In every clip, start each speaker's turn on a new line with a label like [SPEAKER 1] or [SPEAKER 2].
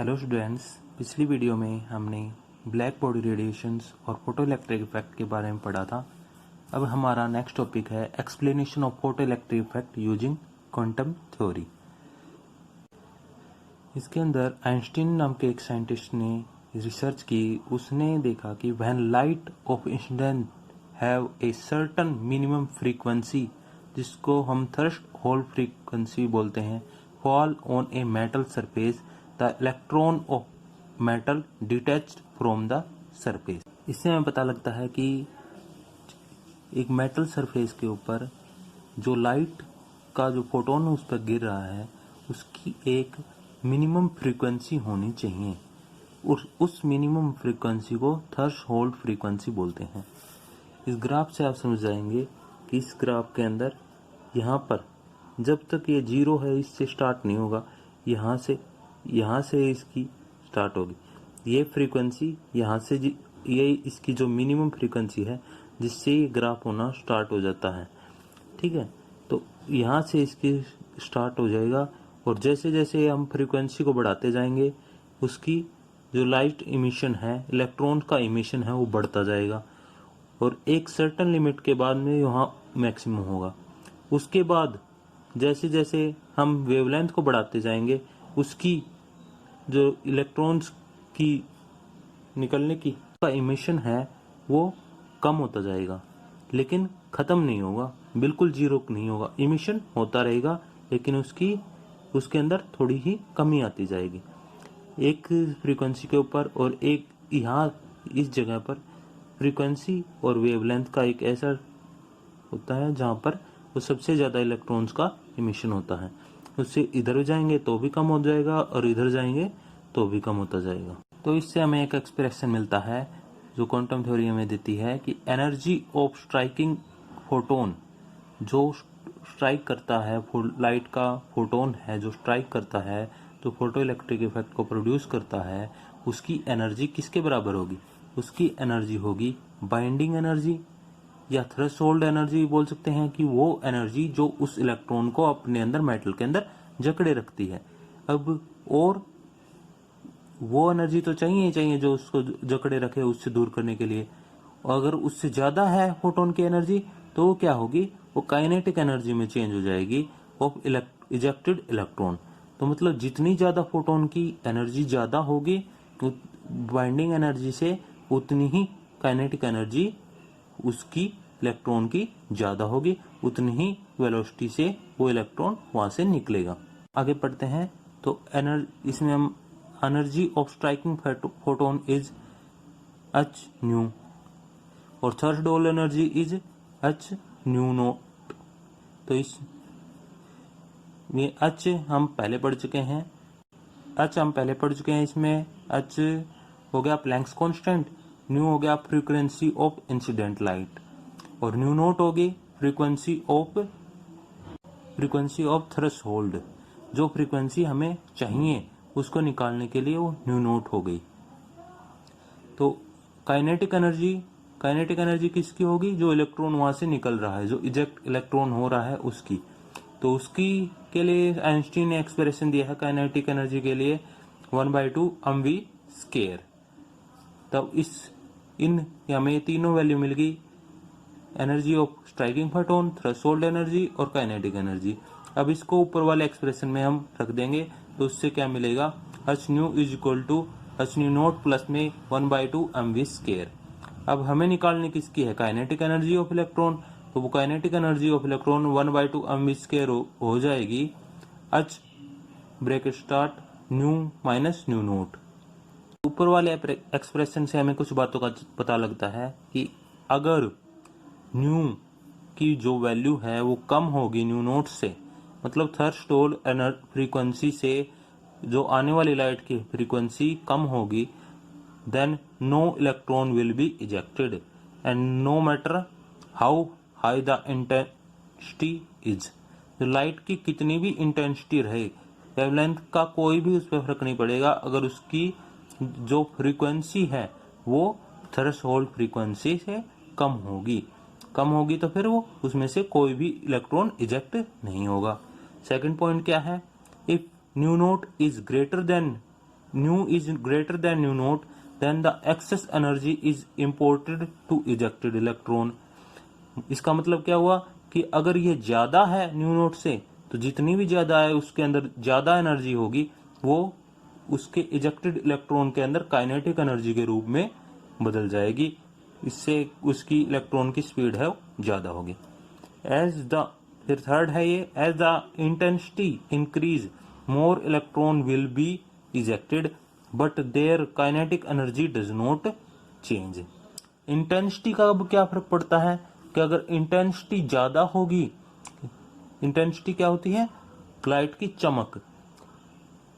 [SPEAKER 1] Hello students, पिछली video में हमने ब्लैक बॉडी रेडिएशंस और फोटोइलेक्ट्रिक इफेक्ट के बारे में पढ़ा था। अब हमारा नेक्स्ट टॉपिक है explanation of photoelectric effect using quantum theory. इसके अंदर आइंस्टीन नाम के एक साइंटिस्ट ने रिसर्च की। उसने देखा कि when light of incident have a certain minimum frequency, जिसको हम थ्रेशोल्ड फ्रीक्वेंसी बोलते हैं, fall on a metal surface, the electron of metal detached from the surface. इससे हमें पता लगता है कि एक मेटल सरफेस के ऊपर जो लाइट का जो फोटोन उस पर गिर रहा है, उसकी एक मिनिमम फ्रीक्वेंसी होनी चाहिए और उस मिनिमम फ्रीक्वेंसी को थ्रेशोल्ड फ्रीक्वेंसी बोलते हैं। इस ग्राफ से आप समझ जाएंगे कि इस ग्राफ के अंदर यहाँ पर जब तक ये जीरो है इससे स्टार्ट नहीं होगा, यहाँ से इसकी स्टार्ट होगी। ये फ्रीक्वेंसी यहाँ से ये इसकी जो मिनिमम फ्रीक्वेंसी है जिससे ये ग्राफ होना स्टार्ट हो जाता है। ठीक है, तो यहाँ से इसकी स्टार्ट हो जाएगा और जैसे जैसे हम फ्रीक्वेंसी को बढ़ाते जाएंगे उसकी जो लाइट इमिशन है, इलेक्ट्रॉन का इमिशन है, वो बढ़ता जाएगा और एक सर्टेन लिमिट के बाद में यहाँ मैक्सिमम होगा। उसके बाद जैसे जैसे हम वेवलेंथ को बढ़ाते जाएंगे उसकी जो इलेक्ट्रॉन्स की निकलने की का इमिशन है वो कम होता जाएगा, लेकिन ख़त्म नहीं होगा, बिल्कुल जीरो नहीं होगा। इमिशन होता रहेगा लेकिन उसके अंदर थोड़ी ही कमी आती जाएगी एक फ्रीक्वेंसी के ऊपर। और एक यहाँ इस जगह पर फ्रीक्वेंसी और वेवलेंथ का एक ऐसा होता है जहाँ पर वो सबसे ज़्यादा इलेक्ट्रॉन्स का इमिशन होता है। उससे इधर जाएंगे तो भी कम हो जाएगा और इधर जाएंगे तो भी कम होता जाएगा। तो इससे हमें एक एक्सप्रेशन मिलता है जो क्वांटम थ्योरी हमें देती है कि एनर्जी ऑफ स्ट्राइकिंग फोटोन, जो स्ट्राइक करता है, लाइट का फोटोन है जो स्ट्राइक करता है, तो फोटो इलेक्ट्रिक इफेक्ट को प्रोड्यूस करता है, उसकी एनर्जी किसके बराबर होगी? उसकी एनर्जी होगी बाइंडिंग एनर्जी या थ्रेशोल्ड एनर्जी बोल सकते हैं कि वो एनर्जी जो उस इलेक्ट्रॉन को अपने अंदर मेटल के अंदर जकड़े रखती है। अब और वो एनर्जी तो चाहिए ही चाहिए जो उसको जकड़े रखे उससे दूर करने के लिए। और अगर उससे ज्यादा है फोटोन की एनर्जी तो वो क्या होगी? वो काइनेटिक एनर्जी में चेंज हो जाएगी ऑफ इजेक्टेड इलेक्ट्रॉन। तो मतलब जितनी ज्यादा फोटोन की एनर्जी ज्यादा होगी बाइंडिंग एनर्जी से, उतनी ही काइनेटिक एनर्जी उसकी इलेक्ट्रॉन की ज्यादा होगी, उतनी ही वेलोसिटी से वो इलेक्ट्रॉन वहां से निकलेगा। आगे पढ़ते हैं तो इसमें हम energy of striking photon is h nu और threshold energy is h new nought. तो इस एच हम पहले पढ़ चुके हैं, इसमें एच हो गया प्लैंक्स कांस्टेंट, न्यू हो गया फ्रीक्वेंसी ऑफ इंसिडेंट लाइट और न्यू नॉट होगी फ्रीक्वेंसी ऑफ थ्रेशोल्ड। जो फ्रीक्वेंसी हमें चाहिए उसको निकालने के लिए वो न्यू नॉट हो गई। तो काइनेटिक एनर्जी किसकी होगी? जो इलेक्ट्रॉन वहां से निकल रहा है, जो इजेक्ट इलेक्ट्रॉन हो रहा है उसकी। तो उसकी के लिए आइंस्टीन ने एक्सप्रेशन दिया है काइनेटिक एनर्जी के लिए 1/2 mv²। तब हमें तीनों वैल्यू मिल गई, energy of striking photon, threshold energy और काइनेटिक एनर्जी। अब इसको ऊपर वाले एक्सप्रेशन में हम रख देंगे तो उससे क्या मिलेगा? H new is equal to H new not plus में 1/2 mv²। अब हमें निकालने किसकी है? Kinetic energy of electron. तो वो kinetic energy of electron 1/2 mv² हो जाएगी H bracket start new minus new not. ऊपर वाले एक्सप्रेशन से हमें कुछ बातों का पता लगता है कि अगर न्यू की जो वैल्यू है वो कम होगी न्यू नॉट से, मतलब थ्रेशोल्ड फ्रीक्वेंसी से जो आने वाली लाइट की फ्रीक्वेंसी कम होगी, then no electron will be ejected and no matter how high the intensity is. तो लाइट की कितनी भी इंटेंसिटी रहे, वेवलेंथ का कोई भी उस पर फर्क नहीं पड़ेगा, अगर उसकी जो फ्रीक्वेंसी है वो थ्रेशोल्ड फ्रीक्वेंसी से कम होगी तो फिर वो उसमें से कोई भी इलेक्ट्रॉन इजेक्ट नहीं होगा। सेकंड पॉइंट क्या है? If new not is greater than nu is greater than nu naught, then the excess energy is imported to ejected electron. इसका मतलब क्या हुआ कि अगर ये ज्यादा है न्यू नोट से, तो जितनी भी ज्यादा है उसके अंदर ज्यादा एनर्जी होगी, वो उसके इजेक्टेड इलेक्ट्रॉन के अंदर काइनेटिक एनर्जी के रूप में बदल जाएगी। इससे उसकी इलेक्ट्रॉन की स्पीड है ज्यादा होगी। एज द फिर थर्ड है ये, as the intensity increase more electron will be ejected but their kinetic energy does not change. Intensity का अब क्या फर्क पड़ता है कि अगर इंटेंसिटी ज्यादा होगी, इंटेंसिटी क्या होती है? लाइट की चमक।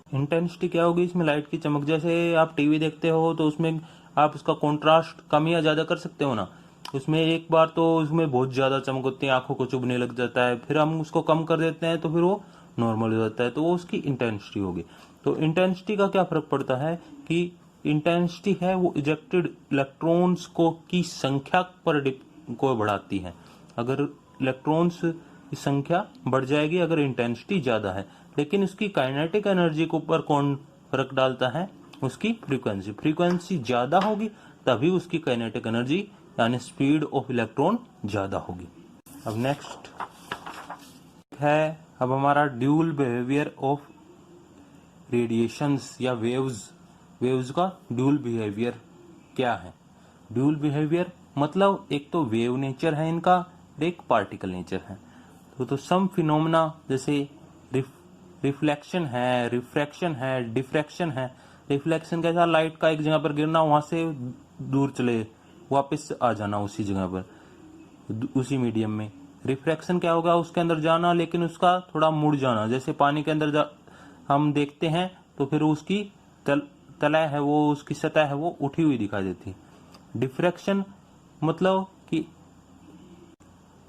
[SPEAKER 1] इंटेंसिटी क्या होगी इसमें? लाइट की चमक। जैसे आप टीवी देखते हो तो उसमें आप उसका कंट्रास्ट कम या ज्यादा कर सकते हो ना। उसमें एक बार तो उसमें बहुत ज्यादा चमक होती है, आंखों को चुभने लग जाता है, फिर हम उसको कम कर देते हैं तो फिर वो नॉर्मल हो जाता है, तो वो उसकी इंटेंसिटी होगी। तो इंटेंसिटी का क्या फर्क पड़ता है कि इंटेंसिटी है वो इजेक्टेड इलेक्ट्रॉन्स को की संख्या पर को बढ़ाती है। अगर इलेक्ट्रॉन्स की संख्या बढ़ जाएगी अगर इंटेंसिटी ज्यादा है, लेकिन उसकी काइनेटिक एनर्जी के ऊपर कौन फर्क डालता है? उसकी फ्रीक्वेंसी। फ्रीक्वेंसी ज्यादा होगी तभी उसकी काइनेटिक एनर्जी यानी स्पीड ऑफ इलेक्ट्रॉन ज्यादा होगी। अब नेक्स्ट है अब हमारा ड्यूल बिहेवियर ऑफ रेडिएशंस या वेव्स। वेव्स का ड्यूल बिहेवियर क्या है? ड्यूल बिहेवियर मतलब एक तो वेव नेचर है इनका और एक पार्टिकल नेचर है। तो सम फिनोमेना जैसे रिफ्लेक्शन है, रिफ्रैक्शन है, डिफ्रैक्शन है। रिफ्लेक्शन कैसा? लाइट का एक जगह पर गिरना, वहां से दूर चले वापस आ जाना उसी जगह पर उसी मीडियम में। रिफ्रैक्शन क्या होगा? उसके अंदर जाना लेकिन उसका थोड़ा मुड़ जाना। जैसे पानी के अंदर हम देखते हैं तो फिर उसकी तलय है वो, उसकी सतह है वो उठी हुई दिखाई देती है। डिफ्रैक्शन मतलब कि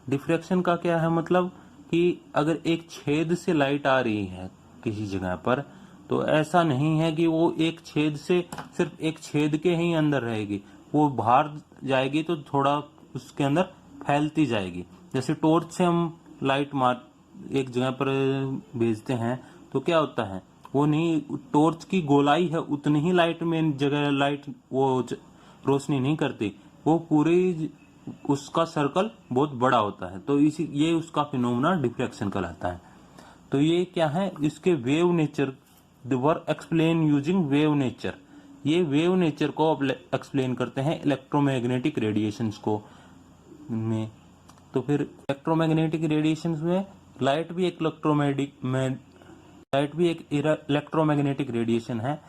[SPEAKER 1] डिफ्रैक्शन का क्या है मतलब कि अगर एक छेद से लाइट आ रही है किसी जगह पर, तो ऐसा नहीं है कि वो एक छेद से सिर्फ एक छेद के ही अंदर रहेगी, वो बाहर जाएगी तो थोड़ा उसके अंदर फैलती जाएगी। जैसे टॉर्च से हम लाइट मार एक जगह पर भेजते हैं तो क्या होता है, वो नहीं, टॉर्च की गोलाई है उतनी ही लाइट में जगह लाइट वो रोशनी नहीं करती, वो पूरी उसका सर्कल बहुत बड़ा होता है। तो इसी ये उसका फिनोमेना डिफ्रैक्शन कहलाता है। तो ये क्या है? इसके वेव नेचर वर एक्सप्लेन यूजिंग वेव नेचर। ये वेव नेचर को एक्सप्लेन करते हैं इलेक्ट्रोमैग्नेटिक रेडिएशंस को में। तो फिर इलेक्ट्रोमैग्नेटिक रेडिएशंस में लाइट भी एक इलेक्ट्रोमैग्नेटिक रेडिएशन है।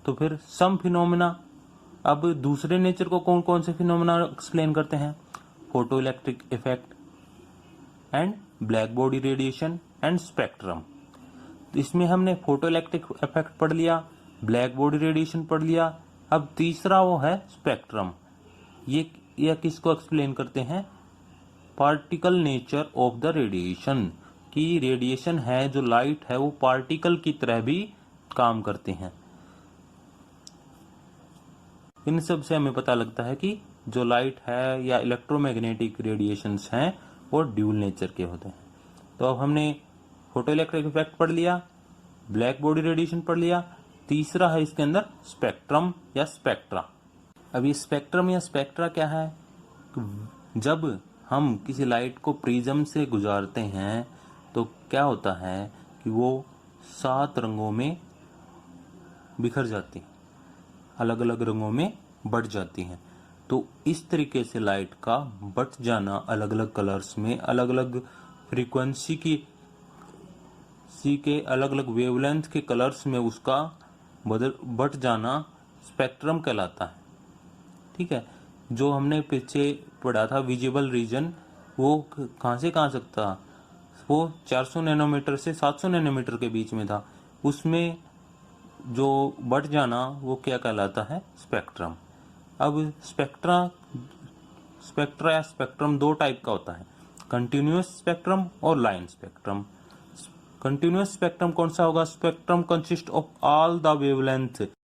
[SPEAKER 1] तो फिर सम फिनोमेना, अब दूसरे नेचर को कौन कौन से फिनोमेना एक्सप्लेन करते हैं? Photo electric effect and black body radiation and spectrum. इसमें हमने फोटो इलेक्ट्रिक इफेक्ट पढ़ लिया, ब्लैक बॉडी रेडिएशन पढ़ लिया। अब तीसरा वो है स्पेक्ट्रम। ये किसको एक्सप्लेन करते हैं? Particle nature of the radiation, की रेडिएशन है जो लाइट है वो पार्टिकल की तरह भी काम करते हैं। इन सब से हमें पता लगता है कि जो लाइट है या इलेक्ट्रोमैग्नेटिक रेडिएशंस हैं वो ड्यूल नेचर के होते हैं। तो अब हमने फोटो इलेक्ट्रिक इफेक्ट पढ़ लिया, ब्लैक बॉडी रेडिएशन पढ़ लिया, तीसरा है इसके अंदर स्पेक्ट्रम या स्पेक्ट्रा। अब ये स्पेक्ट्रम या स्पेक्ट्रा क्या है? जब हम किसी लाइट को प्रिज्म से गुजारते हैं तो क्या होता है कि वो 7 रंगों में बिखर जाती है, अलग अलग रंगों में बट जाती हैं। तो इस तरीके से लाइट का बट जाना अलग अलग कलर्स में, अलग अलग फ्रीक्वेंसी के अलग अलग वेवलेंथ के कलर्स में उसका बट जाना स्पेक्ट्रम कहलाता है। ठीक है, जो हमने पीछे पढ़ा था विजिबल रीजन, वो कहां से कहां तक था? वो 400 नैनोमीटर से 700 नैनोमीटर के बीच में था। उसमें जो बढ़ जाना वो क्या कहलाता है? स्पेक्ट्रम। अब स्पेक्ट्रा या स्पेक्ट्रम 2 टाइप का होता है, कंटिन्यूअस स्पेक्ट्रम और लाइन स्पेक्ट्रम। कंटिन्यूअस स्पेक्ट्रम कौन सा होगा? Spectrum consist of all the wavelength